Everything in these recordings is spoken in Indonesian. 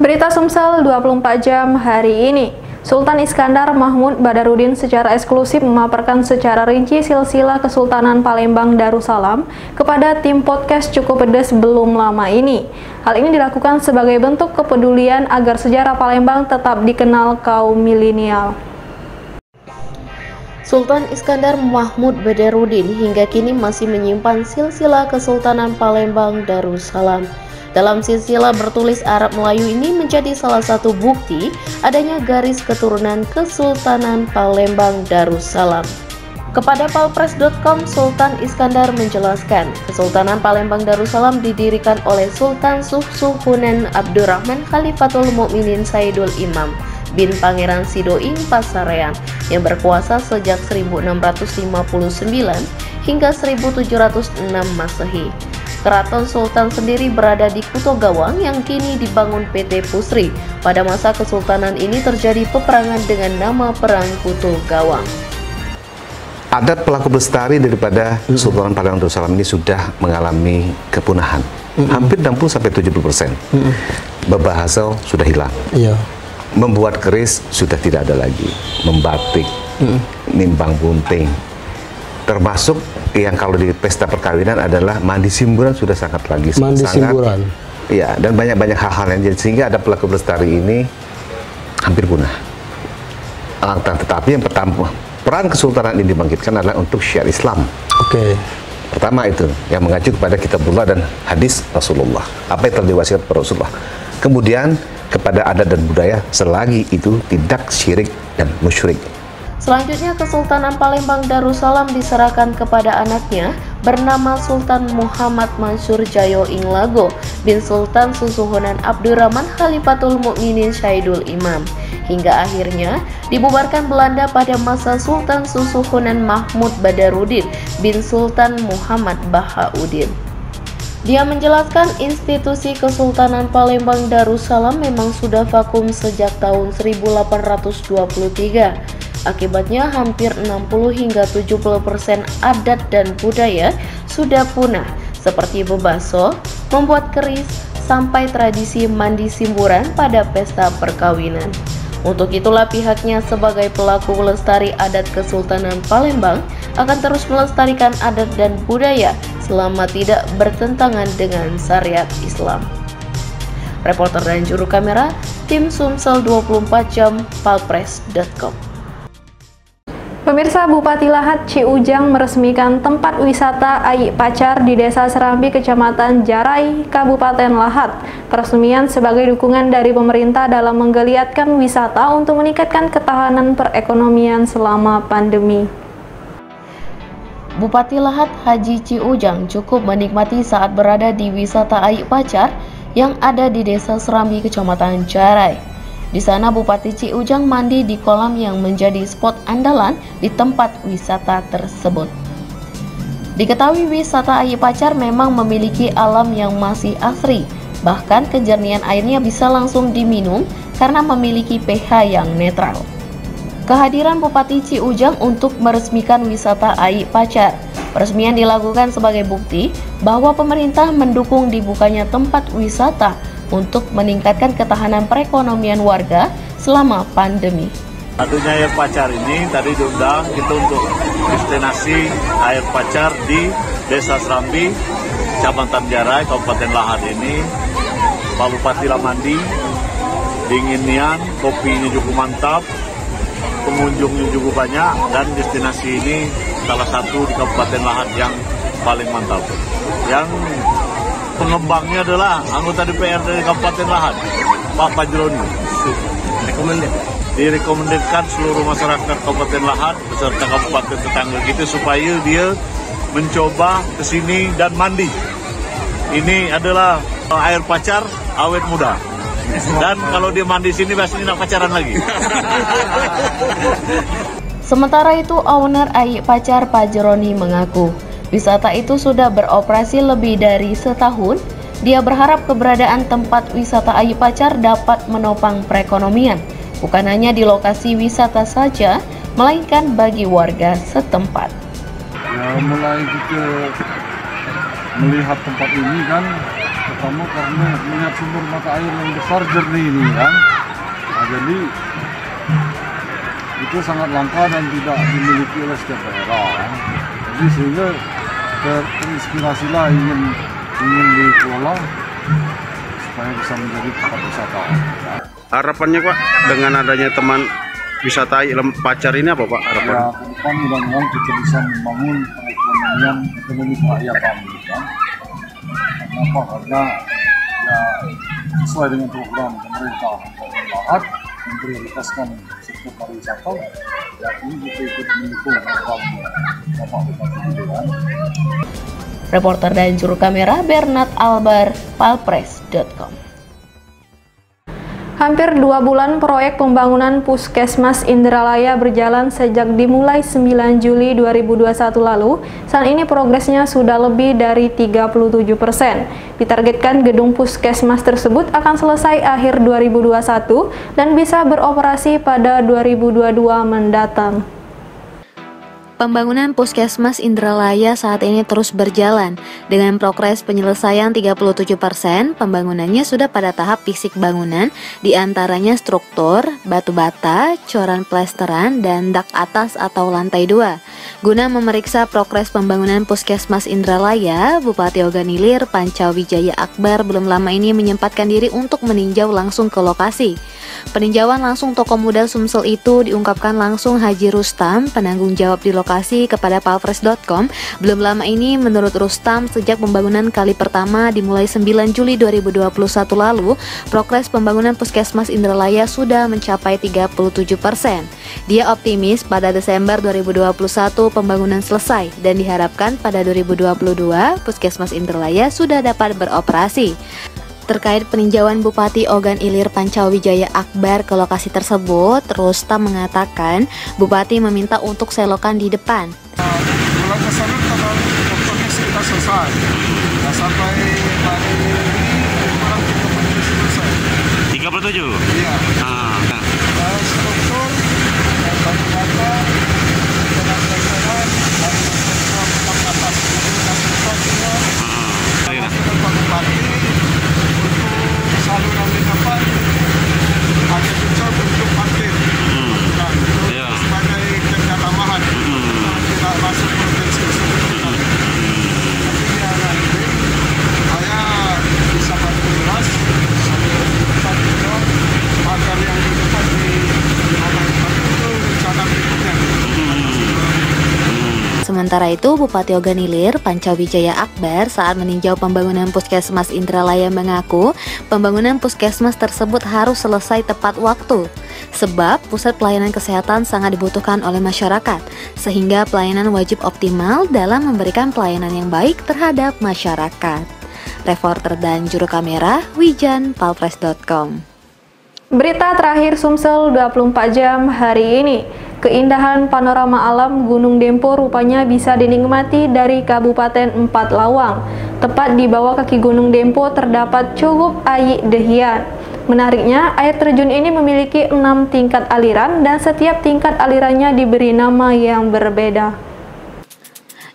Berita Sumsel 24 jam hari ini. Sultan Iskandar Mahmud Badarudin secara eksklusif memaparkan secara rinci silsilah Kesultanan Palembang Darussalam kepada tim podcast Cukup Pedes belum lama ini. Hal ini dilakukan sebagai bentuk kepedulian agar sejarah Palembang tetap dikenal kaum milenial. Sultan Iskandar Mahmud Badarudin hingga kini masih menyimpan silsilah Kesultanan Palembang Darussalam. Dalam silsilah bertulis Arab Melayu ini menjadi salah satu bukti adanya garis keturunan Kesultanan Palembang Darussalam. Kepada palpres.com, Sultan Iskandar menjelaskan, Kesultanan Palembang Darussalam didirikan oleh Sultan Suhsuhunan Abdurrahman Khalifatul Mukminin Saidul Imam bin Pangeran Sidoing Pasarean yang berkuasa sejak 1659 hingga 1706 Masehi. Keraton Sultan sendiri berada di Kuto Gawang yang kini dibangun PT Pusri. Pada masa kesultanan ini terjadi peperangan dengan nama Perang Kuto Gawang. Adat pelaku pelestari daripada Kesultanan Palembang Darussalam ini sudah mengalami kepunahan. Hampir 60-70%. Berbahasa sudah hilang. Membuat keris sudah tidak ada lagi. Membatik, nimbang bunting. Termasuk yang kalau di pesta perkawinan adalah mandi simburan sudah sangat lagi. Simburan. Ya, dan banyak hal-hal yang jadi sehingga ada pelaku pelestari ini hampir punah. Tetapi yang pertama, peran kesultanan ini dibangkitkan adalah untuk syiar Islam. Pertama itu yang mengacu kepada kitabullah dan hadis Rasulullah. Apa yang telah diwasiatkan kepada Rasulullah. Kemudian kepada adat dan budaya selagi itu tidak syirik dan musyrik. Selanjutnya Kesultanan Palembang Darussalam diserahkan kepada anaknya bernama Sultan Muhammad Mansur Jayo Inglago bin Sultan Susuhunan Abdurrahman Khalifatul Mukminin Saidul Imam hingga akhirnya dibubarkan Belanda pada masa Sultan Susuhunan Mahmud Badarudin bin Sultan Muhammad Bahauddin. Dia menjelaskan institusi Kesultanan Palembang Darussalam memang sudah vakum sejak tahun 1823. Akibatnya hampir 60 hingga 70% adat dan budaya sudah punah, seperti bebaso, membuat keris, sampai tradisi mandi simburan pada pesta perkawinan. Untuk itulah pihaknya sebagai pelaku pelestari adat Kesultanan Palembang akan terus melestarikan adat dan budaya selama tidak bertentangan dengan syariat Islam. Reporter dan juru kamera, tim Sumsel 24 jam, palpres.com. Pemirsa, Bupati Lahat Ciujang meresmikan tempat wisata Aik Pacar di Desa Serambi, Kecamatan Jarai, Kabupaten Lahat. Peresmian sebagai dukungan dari pemerintah dalam menggeliatkan wisata untuk meningkatkan ketahanan perekonomian selama pandemi. Bupati Lahat Haji Ciujang cukup menikmati saat berada di wisata Aik Pacar yang ada di Desa Serambi, Kecamatan Jarai. Di sana Bupati Ciujang mandi di kolam yang menjadi spot andalan di tempat wisata tersebut. Diketahui wisata Aik Pacar memang memiliki alam yang masih asri, bahkan kejernihan airnya bisa langsung diminum karena memiliki pH yang netral. Kehadiran Bupati Ciujang untuk meresmikan wisata Aik Pacar. Peresmian dilakukan sebagai bukti bahwa pemerintah mendukung dibukanya tempat wisata untuk meningkatkan ketahanan perekonomian warga selama pandemi. Adanya Air Pacar ini tadi diundang kita untuk destinasi Air Pacar di Desa Serambi, Kecamatan Jarai, Kabupaten Lahat ini. Pak Bupati mandi, dinginnya, kopinya cukup mantap, pengunjungnya juga banyak, dan destinasi ini salah satu di Kabupaten Lahat yang paling mantap. Yang pengembangnya adalah anggota DPR dari Kabupaten Lahat, Pak Fajroni. Direkomendasikan seluruh masyarakat Kabupaten Lahat beserta kabupaten tetangga kita supaya dia mencoba ke sini dan mandi. Ini adalah air pacar awet muda. Dan kalau dia mandi sini biasanya nak pacaran lagi. Sementara itu, owner Aik Pacar Fajroni mengaku wisata itu sudah beroperasi lebih dari setahun. Dia berharap keberadaan tempat wisata Aik Pacar dapat menopang perekonomian, bukan hanya di lokasi wisata saja, melainkan bagi warga setempat. Ya, mulai kita melihat tempat ini kan pertama karena melihat sumber mata air yang besar jernih ini kan. Nah, jadi itu sangat langka dan tidak dimiliki oleh setiap daerah kan. Jadi sehingga terinspirasilah ingin dikelola supaya bisa menjadi tempat wisata. Harapannya Pak dengan adanya teman wisata Ilem Pacar ini apa Pak harapan? Ya, ke depan mudah-mudahan kita bisa membangun perekonomian ekonomi kerakyatan kan. Kenapa? Karena ya sesuai dengan program pemerintah Lahat memprioritaskan sektor pariwisata, ya ini kita ikut mendukung program Bapak Bupati itu kan. Reporter dan juru kamera Bernard Albar, palpres.com. Hampir 2 bulan proyek pembangunan Puskesmas Indralaya berjalan sejak dimulai 9 Juli 2021 lalu. Saat ini progresnya sudah lebih dari 37%. Ditargetkan gedung Puskesmas tersebut akan selesai akhir 2021 dan bisa beroperasi pada 2022 mendatang. Pembangunan Puskesmas Indralaya saat ini terus berjalan. Dengan progres penyelesaian 37%, pembangunannya sudah pada tahap fisik bangunan, diantaranya struktur, batu bata, coran plesteran, dan dak atas atau lantai 2. Guna memeriksa progres pembangunan Puskesmas Indralaya, Bupati Ogan Ilir Pancawijaya Akbar belum lama ini menyempatkan diri untuk meninjau langsung ke lokasi. Peninjauan langsung tokoh muda Sumsel itu diungkapkan langsung Haji Rustam, penanggung jawab di lokasi, kepada palpres.com. Belum lama ini, menurut Rustam, sejak pembangunan kali pertama dimulai 9 Juli 2021 lalu, progres pembangunan Puskesmas Indralaya sudah mencapai 37%. Dia optimis pada Desember 2021 pembangunan selesai dan diharapkan pada 2022 Puskesmas Indralaya sudah dapat beroperasi. Terkait peninjauan Bupati Ogan Ilir Pancawijaya Akbar ke lokasi tersebut, Rustam mengatakan Bupati meminta untuk selokan di depan. Bulan Desember dokternya sudah selesai. Nah, sampai hari ini kurang kita selesai. 37? Iya. Struktur, batu bata, dengan plesteran, dan struktur atas itu dan struktur semua. Termasuk Pak Bupati. Saluran di depan ada juga untuk parkir, dan itu sebagai kerja tambahan, tidak masuk potensi sebetulnya. Tapi ya nanti saya bisa bantu beras sambil depan juga pagar yang di depan di depan itu rencana berikutnya. Sementara itu, Bupati Ogan Ilir Pancawijaya Akbar saat meninjau pembangunan Puskesmas Indralaya mengaku pembangunan puskesmas tersebut harus selesai tepat waktu. Sebab pusat pelayanan kesehatan sangat dibutuhkan oleh masyarakat, sehingga pelayanan wajib optimal dalam memberikan pelayanan yang baik terhadap masyarakat. Reporter dan juru kamera Wijan, palpres.com. Berita terakhir Sumsel 24 jam hari ini. Keindahan panorama alam Gunung Dempo rupanya bisa dinikmati dari Kabupaten Empat Lawang. Tepat di bawah kaki Gunung Dempo terdapat Cugup Ayi Dehian. Menariknya, air terjun ini memiliki 6 tingkat aliran dan setiap tingkat alirannya diberi nama yang berbeda.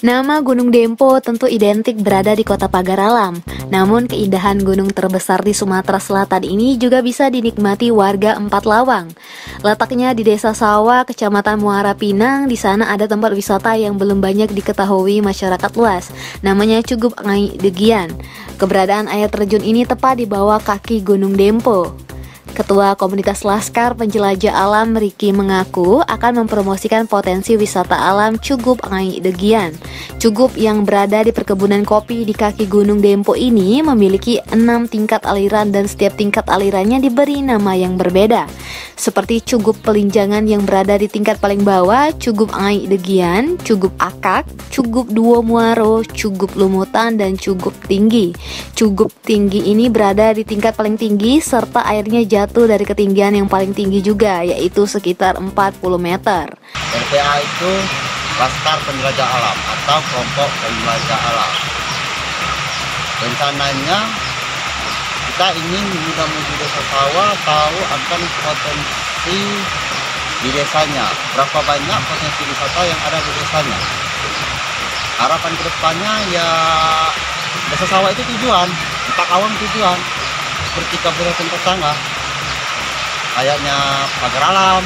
Nama Gunung Dempo tentu identik berada di Kota Pagar Alam. Namun keindahan gunung terbesar di Sumatera Selatan ini juga bisa dinikmati warga Empat Lawang. Letaknya di Desa Sawah, Kecamatan Muara Pinang. Di sana ada tempat wisata yang belum banyak diketahui masyarakat luas. Namanya Cugup Ayi Dehian. Keberadaan air terjun ini tepat di bawah kaki Gunung Dempo. Ketua Komunitas Laskar Penjelajah Alam Riki mengaku akan mempromosikan potensi wisata alam Cugup Ayi Dehian. Cugup yang berada di perkebunan kopi di kaki Gunung Dempo ini memiliki 6 tingkat aliran dan setiap tingkat alirannya diberi nama yang berbeda. Seperti Cugup Pelinjangan yang berada di tingkat paling bawah, Cugup Ayi Dehian, Cugup Akak, Cugup Duo Muaro, Cugup Lumutan, dan Cugup Tinggi. Cugup Tinggi ini berada di tingkat paling tinggi serta airnya jatuh dari ketinggian yang paling tinggi juga, yaitu sekitar 40 meter. RPA itu Laskar Penjelajah Alam atau Kelompok Penjelajah Alam. Rencananya kita ingin muda-mudi Desa Sawah tahu akan potensi di desanya, berapa banyak potensi wisata yang ada di desanya. Harapan kedepannya ya Desa Sawah itu tujuan, Tempat awam tujuan seperti kabupaten tetangga, kayaknya pagar alam.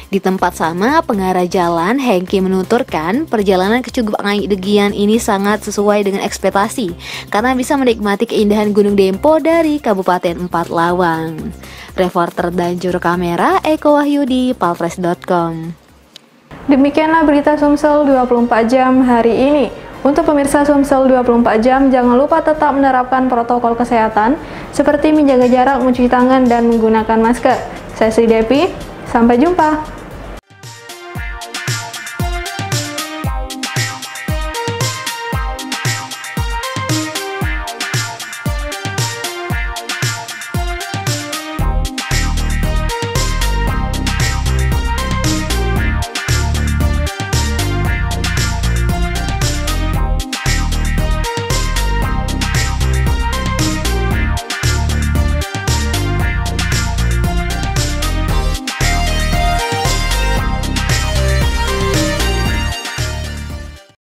Di tempat sama, pengarah jalan Hengki menuturkan perjalanan ke Cugub Angai Degian ini sangat sesuai dengan ekspektasi karena bisa menikmati keindahan Gunung Dempo dari Kabupaten Empat Lawang. Reporter dan juru kamera Eko Wahyudi, palpres.com. Demikianlah berita Sumsel 24 jam hari ini. Untuk pemirsa Sumsel 24 jam, jangan lupa tetap menerapkan protokol kesehatan seperti menjaga jarak, mencuci tangan, dan menggunakan masker. Saya Sri Depi, sampai jumpa.